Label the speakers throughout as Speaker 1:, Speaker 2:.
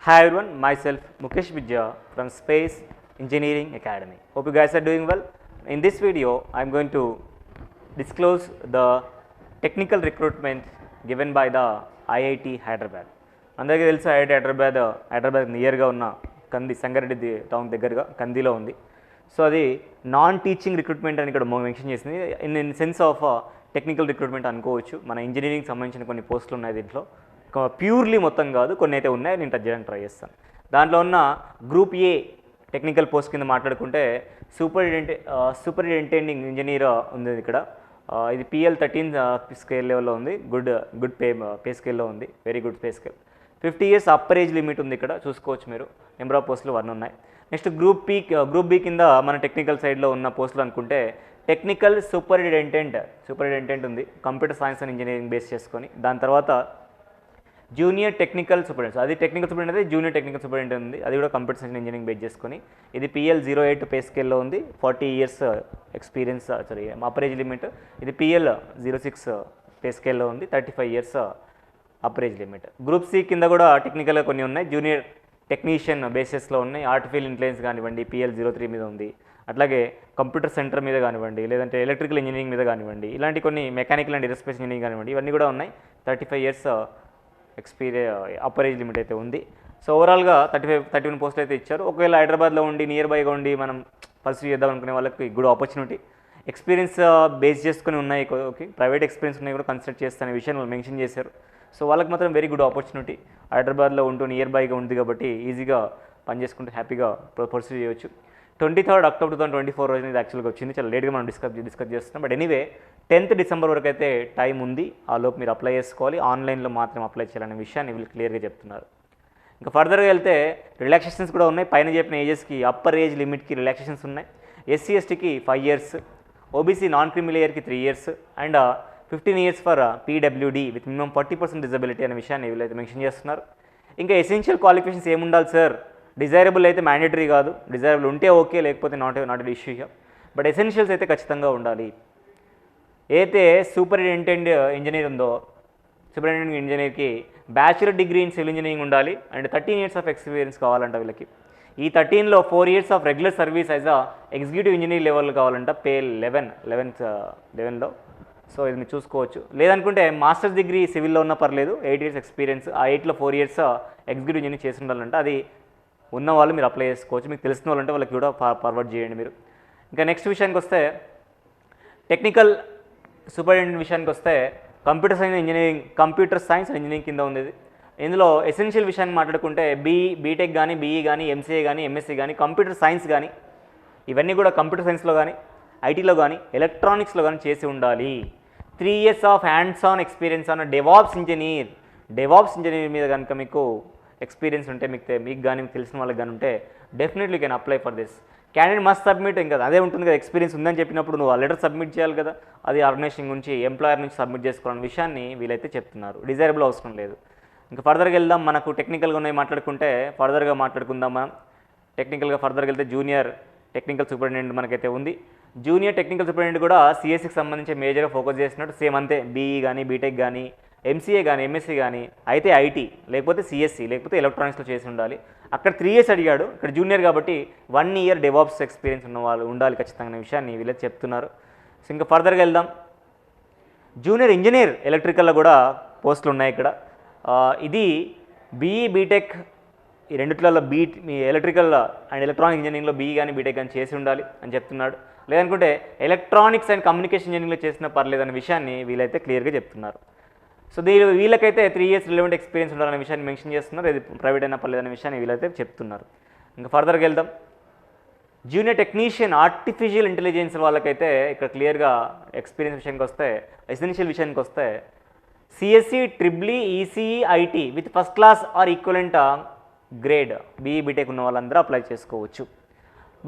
Speaker 1: Hi everyone, myself Mukesh Vidya from Space Engineering Academy. Hope you guys are doing well. In this video, I am going to disclose the technical recruitment given by the IIT Hyderabad. అందరికీ తెలుసు IIT Hyderabad నియర్గా ఉన్న కంది Sangareddy town దగ్గరగా కందిలో ఉంది. So అది non teaching recruitment అని ఇక్కడ మెన్షన్ చేసింది. In sense of technical recruitment అనుకోవచ్చు. మన ఇంజనీరింగ్ సంబంధించిన కొన్ని పోస్టులు ఉన్నాయి దీంట్లో, ప్యూర్లీ మొత్తం కాదు, కొన్ని అయితే ఉన్నాయి, నేను టచ్ చేయడానికి ట్రై చేస్తాను. దాంట్లో ఉన్న గ్రూప్ ఏ టెక్నికల్ పోస్ట్ కింద మాట్లాడుకుంటే సూపరింటెండింగ్ ఇంజనీర్ ఉంది ఇక్కడ. ఇది PL13 స్కేల్ లెవెల్లో ఉంది. గుడ్ పే స్కేల్లో ఉంది, very good pay scale. 50 years upper age limit ఉంది ఇక్కడ, చూసుకోవచ్చు మీరు. నెంబర్ ఆఫ్ పోస్టులు 1 ఉన్నాయి. నెక్స్ట్ గ్రూప్ బి కింద మన టెక్నికల్ సైడ్లో ఉన్న పోస్టులు అనుకుంటే టెక్నికల్ సూపరింటెండెంట్ ఉంది, computer science and engineering base చేసుకొని. దాని తర్వాత జూనియర్ టెక్నికల్ సూపరింటెండెంట్, అది టెక్నికల్ సూపరింటెండెంట్ అయితే జూనియర్ టెక్నికల్ సూపరింటెండెంట్ ఉంది, అది కూడా కంప్యూటర్ సైన్స్ ఇంజనీరింగ్ బేస్ చేసుకొని. ఇది PL08 పే స్కేల్లో ఉంది, 40 years experience, upper age limit. ఇది PL06 పే స్కేల్లో ఉంది, 35 years upper age limit. Group C కింద కూడా టెక్నికల్గా కొన్ని ఉన్నాయి, జూనియర్ టెక్నీషియన్ బేసెస్లో ఉన్నాయి. ఆర్టిఫిషియల్ ఇంటెలిజెన్స్ కానివ్వండి PL03 మీద ఉంది, అట్లాగే కంప్యూటర్ సెంటర్ మీద కానివ్వండి, లేదంటే ఎలక్ట్రికల్ ఇంజనీరింగ్ మీద కానివ్వండి, ఇలాంటి కొన్ని మెకానికల్ అండ్ ఏరోస్పేస్ ఇంజనీరింగ్ కానివ్వండి, ఇవన్నీ కూడా ఉన్నాయి. 35 years అప్పర్ ఏజ్ లిమిట్ అయితే ఉంది. సో ఓవరాల్గా 31 పోస్టులు అయితే ఇచ్చారు. ఒకవేళ హైదరాబాద్లో ఉండి నియర్ బైగా ఉండి మనం పర్సూ చేద్దాం అనుకునే వాళ్ళకి గుడ్ ఆపర్చునిటీ. ఎక్స్పీరియన్స్ బేస్ చేసుకుని ఉన్నాయి, ఓకే, ప్రైవేట్ ఎక్స్పీరియన్స్ ఉన్నాయి కూడా కన్సిడర్ చేస్తానే విషయాన్ని వాళ్ళు మెన్షన్ చేశారు. సో వాళ్ళకి మాత్రం వెరీ గుడ్ ఆపర్చునిటీ. హైదరాబాద్లో ఉంటూ నియర్ బైగా ఉంది కాబట్టి ఈజీగా పని చేసుకుంటూ హ్యాపీగా పర్సూ చేయవచ్చు. 23rd October 2024 రోజున ఇది యాక్చువల్గా వచ్చింది, చాలా లేట్గా మనం డిస్కస్ చేస్తున్నాం. బట్ ఎనీవే 10th December వరకు అయితే టైం ఉంది, ఆ లోపు మీరు అప్లై చేసుకోవాలి. ఆన్లైన్లో మాత్రం అప్లై చేయాలనే విషయాన్ని వీళ్ళు క్లియర్గా చెప్తున్నారు. ఇంకా ఫర్దర్గా వెళ్తే రిలాక్సేషన్స్ కూడా ఉన్నాయి. పైన చెప్పిన ఏజెస్కి అప్పర్ ఏజ్ లిమిట్కి రిలాక్సేషన్స్ ఉన్నాయి. SC STకి 5 years, OBC నాన్ క్రిమినల్ ఇయర్కి 3 years and 15 years for PWD with minimum 40% disability అనే విషయాన్ని వీళ్ళైతే మెన్షన్ చేస్తున్నారు. ఇంకా ఎసెన్షియల్ క్వాలిఫికేషన్స్ ఏముండాలి సార్? డిజైరబుల్ అయితే మ్యాండేటరీ కాదు, డిజైరబుల్ ఉంటే ఓకే, లేకపోతే నాట్ ఇష్యూ. బట్ ఎసెన్షియల్స్ అయితే ఖచ్చితంగా ఉండాలి. అయితే సూపరింటెండెంట్ ఇంజనీర్ ఉందో, సూపరింటెండెంట్ ఇంజనీర్కి bachelor degree in civil engineering ఉండాలి అండ్ 13 years ఆఫ్ ఎక్స్పీరియన్స్ కావాలంట వీళ్ళకి. ఈ 13లో 4 years of regular service as a executive engineer level కావాలంట, పే 11లో. సో ఇది మీరు చూసుకోవచ్చు. లేదనుకుంటే మాస్టర్స్ డిగ్రీ సివిల్లో ఉన్న పర్లేదు, 8 years ఎక్స్పీరియన్స్, ఆ 8లో 4 years ఎగ్జిక్యూటివ్ ఇంజనీర్ చేసి ఉండాలంట. అది ఉన్న వాళ్ళు మీరు అప్లై చేసుకోవచ్చు. మీకు తెలిసిన వాళ్ళు అంటే వాళ్ళకి కూడా ఫార్వర్డ్ చేయండి మీరు. ఇంకా నెక్స్ట్ విషయానికి వస్తే టెక్నికల్ సూపరింటెండెంట్ విషయానికి వస్తే కంప్యూటర్ సైన్స్ అండ్ ఇంజనీరింగ్ కింద ఉంది. ఇందులో ఎసెన్షియల్ విషయాన్ని మాట్లాడుకుంటే బీటెక్ కానీ, BE కానీ, MCA కానీ, MSc కానీ, కంప్యూటర్ సైన్స్ కానీ, ఇవన్నీ కూడా కంప్యూటర్ సైన్స్లో కానీ, ఐటీలో కానీ, ఎలక్ట్రానిక్స్లో కానీ చేసి ఉండాలి. 3 years of hands on experience on DevOps engineer మీద కనుక మీకు ఎక్స్పీరియన్స్ ఉంటే, మీకు కానీ మీకు తెలిసిన వాళ్ళకి కానీ ఉంటే definitely can apply for this. Candidate must submit, ఇంకా అదే ఉంటుంది కదా, ఎక్స్పీరియన్స్ ఉందని చెప్పినప్పుడు నువ్వు ఆ లెటర్ సబ్మిట్ చేయాలి కదా, అది ఆర్గనైజేషన్ నుంచి ఎంప్లాయర్ నుంచి సబ్మిట్ చేసుకోవాలనే విషయాన్ని వీళ్ళైతే చెప్తున్నారు. డిజైరబుల్ అవసరం లేదు. ఇంకా ఫర్దర్గా వెళ్దాం. మనకు టెక్నికల్గా ఉన్నాయి మాట్లాడుకుంటే ఫర్దర్గా మాట్లాడుకుందాం మనం. టెక్నికల్గా ఫర్దర్గా వెళ్తే జూనియర్ టెక్నికల్ సూపరింటెండెంట్ మనకైతే ఉంది. జూనియర్ టెక్నికల్ సూపరింటెండెంట్ కూడా CSEకి సంబంధించి మేజర్గా ఫోకస్ చేసినట్టు సేమ్ అంతే. BE కానీ, బీటెక్ కానీ, MCA కానీ, MSc కానీ అయితే IT, లేకపోతే CSC, లేకపోతే ఎలక్ట్రానిక్స్లో చేసి ఉండాలి. అక్కడ 3 years అడిగాడు, ఇక్కడ జూనియర్ కాబట్టి 1 year డెవాప్స్ ఎక్స్పీరియన్స్ ఉన్న వాళ్ళు ఉండాలి ఖచ్చితంగా అనే విషయాన్ని వీళ్ళకి చెప్తున్నారు. సో ఇంకా ఫర్దర్గా వెళ్దాం. జూనియర్ ఇంజనీర్ ఎలక్ట్రికల్లో కూడా పోస్టులు ఉన్నాయి ఇక్కడ. ఇది BE, బీటెక్ ఈ రెండిట్లలో మీ ఎలక్ట్రికల్ అండ్ ఎలక్ట్రానిక్ ఇంజనీరింగ్లో BE కానీ, బీటెక్ కానీ చేసి ఉండాలి అని చెప్తున్నాడు. లేదనుకుంటే ఎలక్ట్రానిక్స్ అండ్ కమ్యూనికేషన్ ఇంజనీరింగ్లో చేసినా పర్లేదనే విషయాన్ని వీళ్ళైతే క్లియర్గా చెప్తున్నారు. సో వీళ్ళకైతే 3 years రిలవెంట్ ఎక్స్పీరియన్స్ ఉండాలనే విషయాన్ని మెన్షన్ చేస్తున్నారు. ఇది ప్రైవేట్ అయినా పర్లేదనే విషయాన్ని వీళ్ళైతే చెప్తున్నారు. ఇంకా ఫర్దర్గా వెళ్దాం. జూనియర్ టెక్నీషియన్ ఆర్టిఫిషియల్ ఇంటెలిజెన్స్ వాళ్ళకైతే ఇక్కడ క్లియర్గా ఎక్స్పీరియన్స్ విషయానికి వస్తే, ఎసెన్షియల్ విషయానికి వస్తే CSE, EEE, ECE, IT with first class or equivalent grade BE, B Tech ఉన్న వాళ్ళందరూ అప్లై చేసుకోవచ్చు.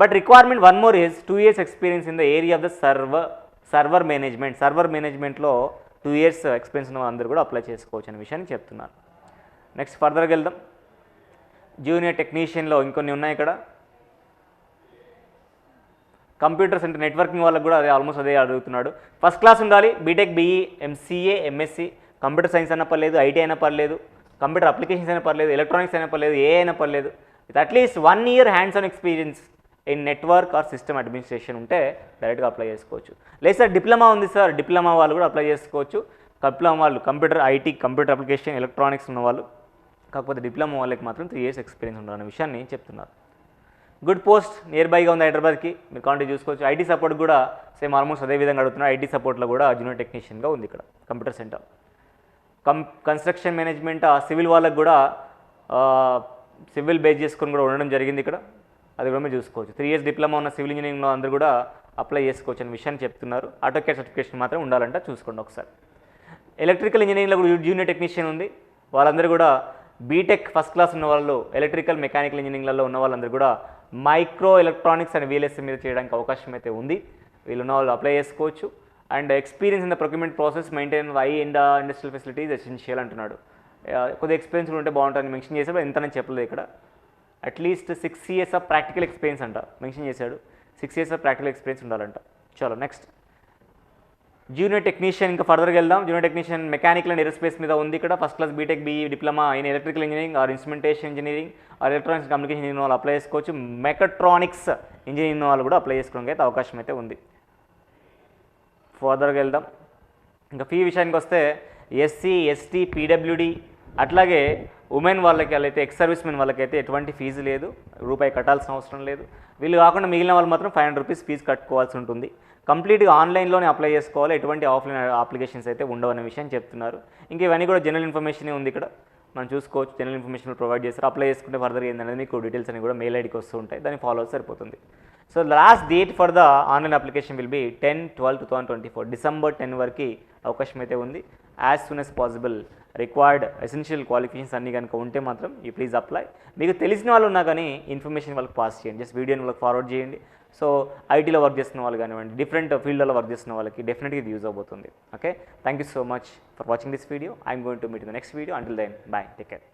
Speaker 1: But requirement one more is 2 years experience in the area of the server మేనేజ్మెంట్లో 2 years ఎక్స్పీరియన్స్ ఉన్న వాళ్ళందరూ కూడా అప్లై చేసుకోవచ్చు అనే విషయాన్ని చెప్తున్నారు. నెక్స్ట్ ఫర్దర్గా వెళ్దాం. జూనియర్ టెక్నీషియన్లో ఇంకొన్ని ఉన్నాయి ఇక్కడ. కంప్యూటర్ సెంటర్ నెట్వర్కింగ్ వాళ్ళకి కూడా ఆల్మోస్ట్ అదే అడుగుతున్నాడు. ఫస్ట్ క్లాస్ ఉండాలి, B Tech, BE, MCA, MSc, computer science అయినా పర్లేదు, IT అయినా పర్లేదు, కంప్యూటర్ అప్లికేషన్స్ అయినా పర్లేదు, ఎలక్ట్రానిక్స్ అయినా పర్లేదు, ఏ అయినా పర్లేదు, with at least 1 year hands on experience in network or system administration ఉంటే డైరెక్ట్గా అప్లై చేసుకోవచ్చు. లేదు సార్ డిప్లొమా ఉంది సార్, డిప్లొమా వాళ్ళు కూడా అప్లై చేసుకోవచ్చు. డిప్లొమా వాళ్ళు computer IT, computer application, electronics ఉన్న వాళ్ళు, కాకపోతే డిప్లొమా వాళ్ళకి మాత్రం 3 years ఎక్స్పీరియన్స్ ఉండాలనే విషయాన్ని చెప్తున్నారు. గుడ్ పోస్ట్, నియర్ బైగా ఉంది హైదరాబాద్కి, మీరు కాంటాక్ట్ చూసుకోవచ్చు. ఐటీ సపోర్ట్ కూడా సేమ్ ఆల్మోస్ట్ అదే విధంగా అడుగుతున్నారు. ఐటీ సపోర్ట్లో కూడా జూనియర్ టెక్నీషియన్గా ఉంది ఇక్కడ computer centre. Construction management civil వాళ్ళకి కూడా సివిల్ బేస్ చేసుకొని కూడా ఉండడం జరిగింది ఇక్కడ, అది కూడా మీరు చూసుకోవచ్చు. 3 years డిప్లొమా ఉన్న సివిల్ ఇంజనీరింగ్లో అందరూ కూడా అప్లై చేసుకోవచ్చు అనే విషయాన్ని చెప్తున్నారు. ఆటోకేడ్ సర్టిఫికేషన్ మాత్రం ఉండాలంట, చూసుకోండి ఒకసారి. ఎలక్ట్రికల్ ఇంజనీరింగ్లో కూడా జూనియర్ టెక్నీషియన్ ఉంది, వాళ్ళందరూ కూడా బీటెక్ ఫస్ట్ క్లాస్ ఉన్న వాళ్ళు, ఎలక్ట్రికల్ మెకానికల్ ఇంజనీరింగ్లలో ఉన్న వాళ్ళందరూ కూడా మైక్రో ఎలక్ట్రానిక్స్ అండ్ వీఎల్ఎస్ఏ మీద చేయడానికి అవకాశం అయితే ఉంది. వీళ్ళు ఉన్న వాళ్ళు అప్లై చేసుకోవచ్చు. And experience in the procurement process maintain high and industrial facilities essential అంటున్నాడు. కొద్దిగా ఎక్స్పీరియన్స్ కూడా ఉంటే బాగుంటుంది మెన్షన్ చేశాడు, ఎంతనే చెప్పలేదు ఇక్కడ. At least 6 years of practical experience అంట మెన్షన్ చేశాడు. 6 years ఆఫ్ ప్రాక్టికల్ ఎక్స్పీరియన్స్ ఉండాలంట. చలో నెక్స్ట్ జూనియర్ టెక్నీషియన్, ఇంకా ఫర్దర్గా వెళ్దాం. Junior technician mechanical and aerospace మీద ఉంది ఇక్కడ. First class B Tech, BE, diploma in electrical engineering or instrumentation engineering or electronics communication engineering వాళ్ళు అప్లై చేసుకోవచ్చు. మెకట్రానిక్స్ ఇంజనీరింగ్ వాళ్ళు కూడా అప్లై చేసుకోవడానికి అయితే అవకాశం అయితే ఉంది. ఫర్దర్గా వెళ్దాం. ఇంకా ఫీ విషయానికి వస్తే ఎస్సీ, ఎస్టీ, పీడబ్ల్యూడి అట్లాగే ఉమెన్ వాళ్ళకి అయితే ఎక్స్ సర్వీస్ మెన్ వాళ్ళకైతే ఎటువంటి ఫీజు లేదు, రూపాయి కట్టాల్సిన అవసరం లేదు. వీళ్ళు కాకుండా మిగిలిన వాళ్ళు మాత్రం 500 rupees ఫీజు కట్టుకోవాల్సి ఉంటుంది. కంప్లీట్గా ఆన్లైన్లోనే అప్లై చేసుకోవాలి, ఎటువంటి ఆఫ్లైన్ అప్లికేషన్స్ అయితే ఉండవనే విషయం చెప్తున్నారు. ఇంకా ఇవన్నీ కూడా జనరల్ ఇన్ఫర్మేషనే ఉంది ఇక్కడ, మనం చూసుకోవచ్చు. జనరల్ ఇన్ఫర్మేషన్ ప్రొవైడ్ చేస్తారు. అప్లై చేసుకుంటే ఫర్దర్గా ఏంటనేది మీకు డీటెయిల్స్ అని కూడా మెయిల్ ఐడికి వస్తూ ఉంటాయి, దాన్ని ఫాలో అయితే సరిపోతుంది. So last date for the online application will be 10/12/2024, December 10 వరకు అవకాశం అయితే ఉంది. As soon as possible required essential qualifications అన్నీ కనుక ఉంటే మాత్రం యూ ప్లీజ్ అప్లై. మీకు తెలిసిన వాళ్ళు ఉన్నా కానీ ఇన్ఫర్మేషన్ వాళ్ళకి పాస్ చేయండి, జస్ట్ వీడియోని వాళ్ళకి ఫార్వర్డ్ చేయండి. సో ఐటీలో వర్క్ చేస్తున్న వాళ్ళు కానివ్వండి, డిఫరెంట్ ఫీల్డ్లో వర్క్ చేస్తున్న వాళ్ళకి డెఫినెట్గా ఇది యూజ్ అవబోతుంది. Okay, thank you so much for watching this video. I'm going to meet in the next video. Until then bye, take care.